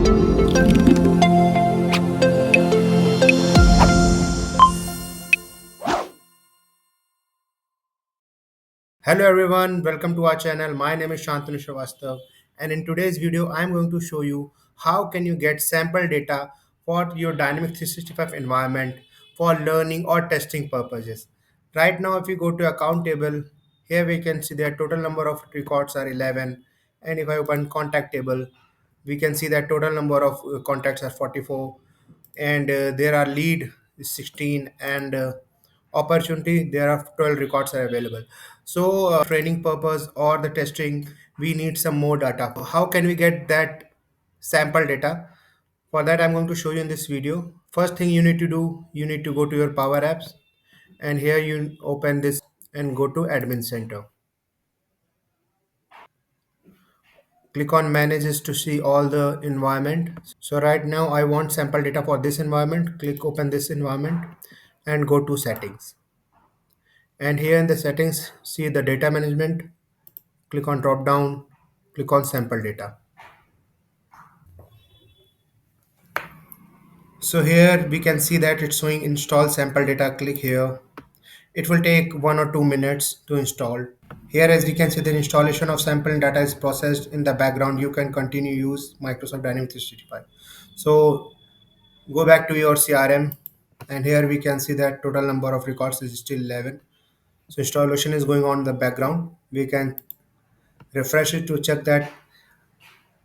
Hello everyone, welcome to our channel. My name is Shantanu Srivastav, and in today's video I'm going to show you how can you get sample data for your Dynamic 365 environment for learning or testing purposes. Right now if you go to account table, here we can see that total number of records are 11, and if I open contact table, we can see that total number of contacts are 44, and there are lead is 16, and opportunity there are 12 records are available. So training purpose or the testing, we need some more data. How can we get that sample data? For that I'm going to show you in this video. First thing you need to do, you need to go to your Power Apps, and here you open this and go to Admin Center. Click on Manages to see all the environment. So right now I want sample data for this environment. Click open this environment and go to settings. And here in the settings, see the data management. Click on drop down, click on sample data. So here we can see that it's showing install sample data. Click here. It will take 1 or 2 minutes to install. Here as we can see the installation of sample data is processed in the background. You can continue use Microsoft Dynamics 365. So go back to your CRM, and here we can see that total number of records is still 11. So installation is going on in the background. We can refresh it to check that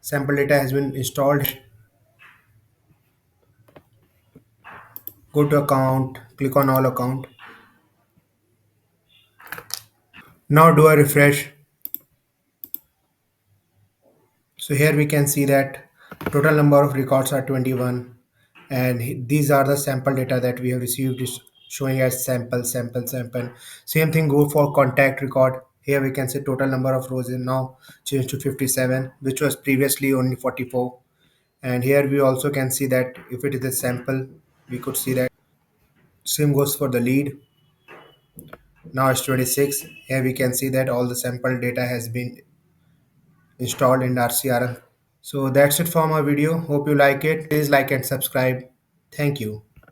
sample data has been installed. Go to account, click on all account. Now do a refresh. So here we can see that total number of records are 21, and these are the sample data that we have received is showing as sample. Same thing go for contact record. Here we can see total number of rows is now changed to 57, which was previously only 44. And here we also can see that if it is a sample, we could see that same goes for the lead. Now it's 26. Here we can see that all the sample data has been installed in our CRM. So that's it for my video. Hope you like it. Please like and subscribe. Thank you.